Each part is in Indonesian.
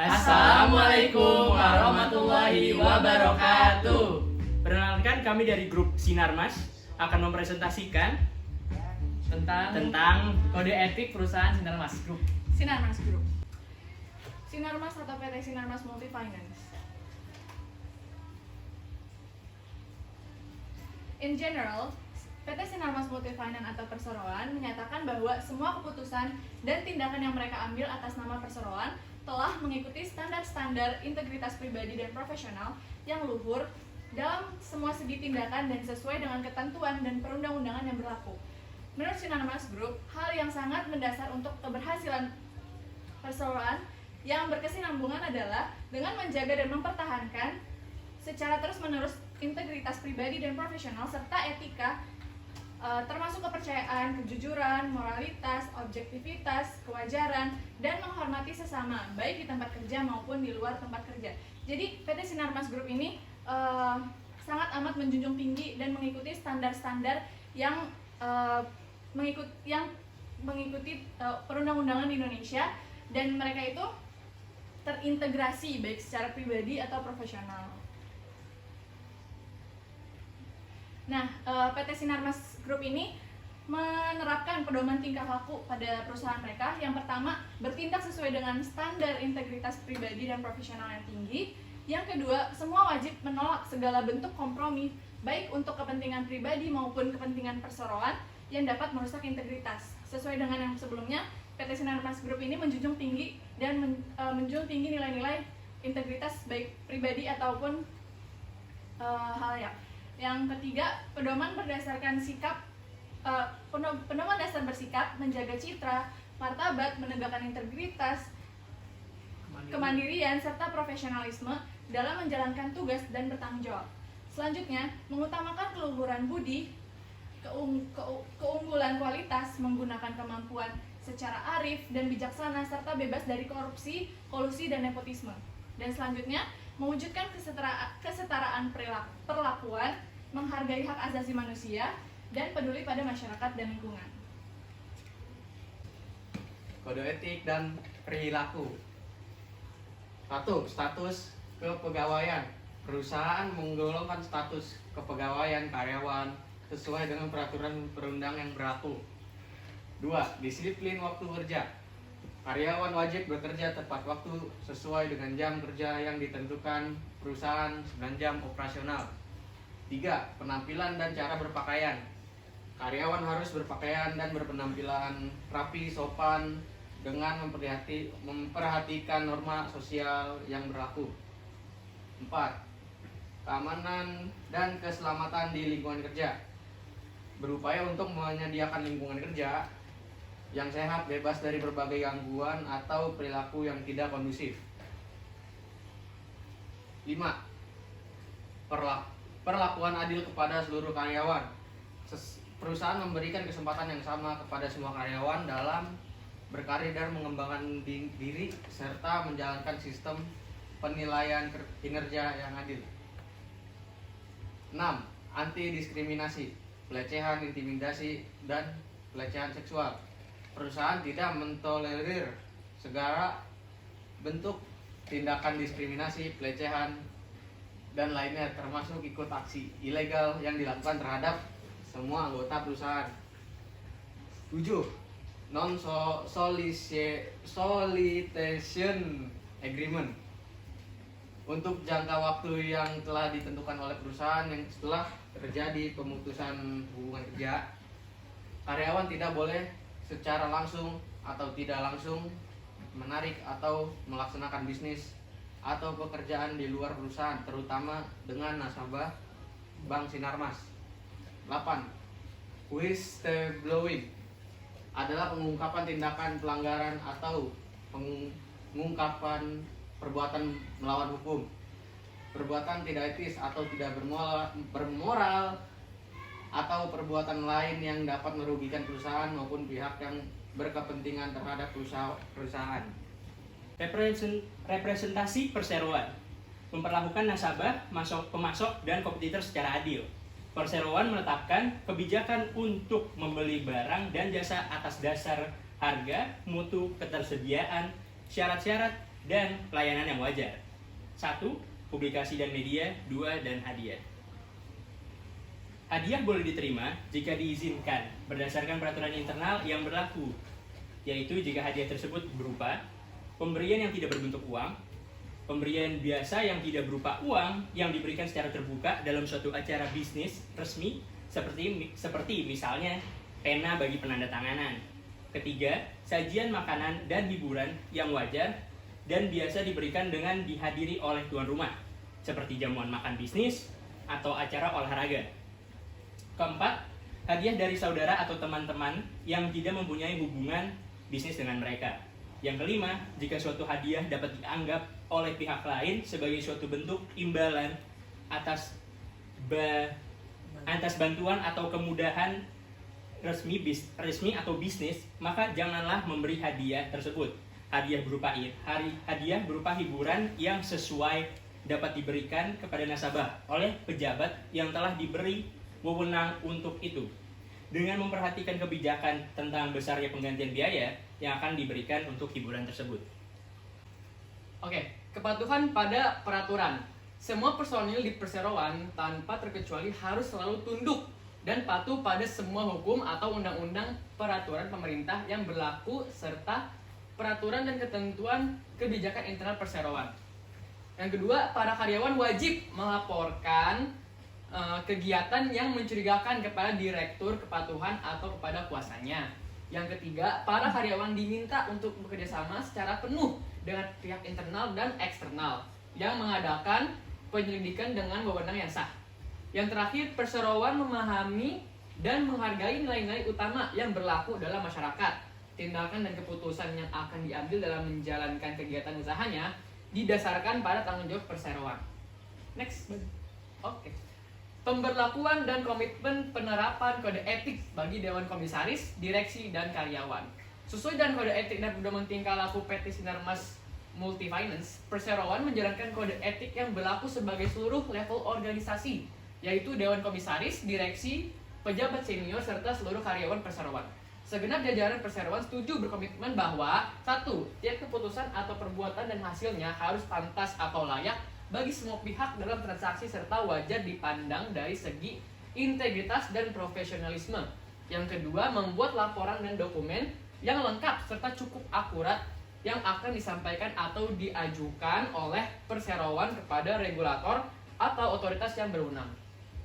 Assalamualaikum warahmatullahi wabarakatuh. Perkenalkan, kami dari grup Sinarmas akan mempresentasikan tentang kode etik perusahaan Sinarmas Group. Sinarmas Group. Sinarmas atau PT Sinarmas Multifinance. In general, PT Sinarmas Multifinance atau Perseroan menyatakan bahwa semua keputusan dan tindakan yang mereka ambil atas nama Perseroan telah mengikuti standar-standar integritas pribadi dan profesional yang luhur dalam semua segi tindakan dan sesuai dengan ketentuan dan perundang-undangan yang berlaku. Menurut Sinarmas Group, hal yang sangat mendasar untuk keberhasilan Perseroan yang berkesinambungan adalah dengan menjaga dan mempertahankan secara terus-menerus integritas pribadi dan profesional serta etika, termasuk kepercayaan, kejujuran, moralitas, objektivitas, kewajaran, dan menghormati sesama, baik di tempat kerja maupun di luar tempat kerja. Jadi PT Sinarmas Group ini sangat amat menjunjung tinggi dan mengikuti standar-standar yang mengikuti perundang-undangan di Indonesia, dan mereka itu terintegrasi baik secara pribadi atau profesional. Nah, PT Sinarmas Group ini menerapkan pedoman tingkah laku pada perusahaan mereka. Yang pertama, bertindak sesuai dengan standar integritas pribadi dan profesional yang tinggi. Yang kedua, semua wajib menolak segala bentuk kompromi, baik untuk kepentingan pribadi maupun kepentingan perseroan yang dapat merusak integritas. Sesuai dengan yang sebelumnya, PT Sinarmas Group ini menjunjung tinggi dan menjunjung tinggi nilai-nilai integritas baik pribadi ataupun halayak. Yang ketiga, pedoman berdasarkan sikap, pedoman dasar bersikap, menjaga citra, martabat, menegakkan integritas, kemandirian, serta profesionalisme dalam menjalankan tugas dan bertanggung jawab. Selanjutnya, mengutamakan keluhuran budi, keunggulan kualitas, menggunakan kemampuan secara arif dan bijaksana, serta bebas dari korupsi, kolusi, dan nepotisme. Dan selanjutnya, mewujudkan kesetaraan perlakuan, menghargai hak asasi manusia, dan peduli pada masyarakat dan lingkungan. Kode etik dan perilaku. 1. Status kepegawaian. Perusahaan menggolongkan status kepegawaian karyawan sesuai dengan peraturan perundang yang berlaku. 2. Disiplin waktu kerja. Karyawan wajib bekerja tepat waktu sesuai dengan jam kerja yang ditentukan perusahaan 9 jam operasional. 3. Penampilan dan cara berpakaian. Karyawan harus berpakaian dan berpenampilan rapi, sopan, dengan memperhatikan norma sosial yang berlaku. 4. Keamanan dan keselamatan di lingkungan kerja. Berupaya untuk menyediakan lingkungan kerja yang sehat, bebas dari berbagai gangguan atau perilaku yang tidak kondusif. 5. Perlakuan adil kepada seluruh karyawan. Perusahaan memberikan kesempatan yang sama kepada semua karyawan dalam berkarir dan mengembangkan diri serta menjalankan sistem penilaian kinerja yang adil. 6. Anti diskriminasi, pelecehan, intimidasi, dan pelecehan seksual. Perusahaan tidak mentolerir segala bentuk tindakan diskriminasi, pelecehan, dan lainnya, termasuk ikut aksi ilegal yang dilakukan terhadap semua anggota perusahaan. 7. Non-solicitation agreement. Untuk jangka waktu yang telah ditentukan oleh perusahaan yang setelah terjadi pemutusan hubungan kerja, karyawan tidak boleh secara langsung atau tidak langsung menarik atau melaksanakan bisnis atau pekerjaan di luar perusahaan, terutama dengan nasabah Bank Sinarmas. 8. Whistleblowing adalah pengungkapan tindakan pelanggaran atau pengungkapan perbuatan melawan hukum, perbuatan tidak etis atau tidak bermoral, atau perbuatan lain yang dapat merugikan perusahaan maupun pihak yang berkepentingan terhadap perusahaan. representasi perseroan, memperlakukan nasabah, pemasok, dan kompetitor secara adil. Perseroan menetapkan kebijakan untuk membeli barang dan jasa atas dasar harga, mutu, ketersediaan, syarat-syarat, dan pelayanan yang wajar. 1. Publikasi dan media. 2. Dan hadiah. Hadiah boleh diterima jika diizinkan berdasarkan peraturan internal yang berlaku, yaitu jika hadiah tersebut berupa pemberian yang tidak berbentuk uang, pemberian biasa yang tidak berupa uang yang diberikan secara terbuka dalam suatu acara bisnis resmi seperti misalnya pena bagi penandatanganan. Ketiga, sajian makanan dan hiburan yang wajar dan biasa diberikan dengan dihadiri oleh tuan rumah, seperti jamuan makan bisnis atau acara olahraga. Keempat, hadiah dari saudara atau teman-teman yang tidak mempunyai hubungan bisnis dengan mereka. Yang kelima, jika suatu hadiah dapat dianggap oleh pihak lain sebagai suatu bentuk imbalan atas bantuan atau kemudahan resmi atau bisnis, maka janganlah memberi hadiah tersebut. Hadiah berupa hiburan yang sesuai dapat diberikan kepada nasabah oleh pejabat yang telah diberi wewenang untuk itu, dengan memperhatikan kebijakan tentang besarnya penggantian biaya yang akan diberikan untuk hiburan tersebut. Oke, kepatuhan pada peraturan. Semua personil di perseroan tanpa terkecuali harus selalu tunduk dan patuh pada semua hukum atau undang-undang peraturan pemerintah yang berlaku serta peraturan dan ketentuan kebijakan internal perseroan. Yang kedua, para karyawan wajib melaporkan kegiatan yang mencurigakan kepada direktur kepatuhan atau kepada kuasanya. Yang ketiga, para karyawan diminta untuk bekerjasama secara penuh dengan pihak internal dan eksternal yang mengadakan penyelidikan dengan wewenang yang sah. Yang terakhir, perseroan memahami dan menghargai nilai-nilai utama yang berlaku dalam masyarakat. Tindakan dan keputusan yang akan diambil dalam menjalankan kegiatan usahanya didasarkan pada tanggung jawab perseroan. Next. Oke. Pemberlakuan dan komitmen penerapan kode etik bagi Dewan Komisaris, Direksi, dan Karyawan. Sesuai dengan kode etik dan pedoman tingkah laku PT Sinarmas Multifinance, perseroan menjalankan kode etik yang berlaku sebagai seluruh level organisasi, yaitu Dewan Komisaris, Direksi, pejabat senior, serta seluruh karyawan perseroan. Segenap jajaran perseroan setuju berkomitmen bahwa 1. Tiap keputusan atau perbuatan dan hasilnya harus pantas atau layak bagi semua pihak dalam transaksi serta wajar dipandang dari segi integritas dan profesionalisme. Yang kedua, membuat laporan dan dokumen yang lengkap serta cukup akurat yang akan disampaikan atau diajukan oleh perseroan kepada regulator atau otoritas yang berwenang.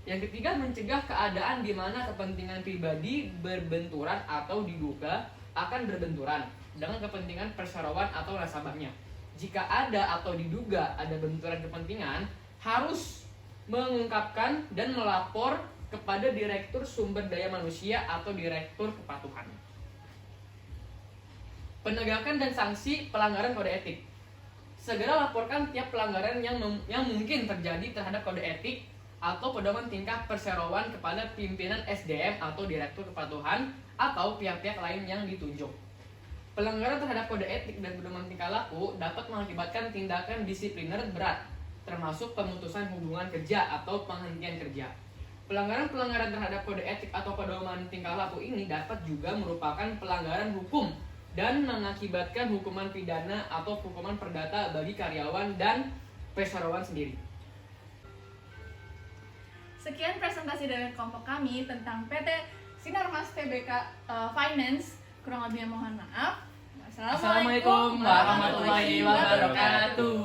Yang ketiga, mencegah keadaan di mana kepentingan pribadi berbenturan atau diduga akan berbenturan dengan kepentingan perseroan atau nasabahnya. Jika ada atau diduga ada benturan kepentingan, harus mengungkapkan dan melapor kepada Direktur Sumber Daya Manusia atau Direktur Kepatuhan. Penegakan dan sanksi pelanggaran kode etik. Segera laporkan tiap pelanggaran yang mungkin terjadi terhadap kode etik atau pedoman tingkah perseroan kepada pimpinan SDM atau Direktur Kepatuhan atau pihak-pihak lain yang ditunjuk. Pelanggaran terhadap kode etik dan pedoman tingkah laku dapat mengakibatkan tindakan disipliner berat, termasuk pemutusan hubungan kerja atau penghentian kerja. Pelanggaran-pelanggaran terhadap kode etik atau pedoman tingkah laku ini dapat juga merupakan pelanggaran hukum dan mengakibatkan hukuman pidana atau hukuman perdata bagi karyawan dan perseroan sendiri. Sekian presentasi dari kelompok kami tentang PT Sinarmas Tbk Finance. Kurang lebihnya mohon maaf. Assalamualaikum warahmatullahi wabarakatuh.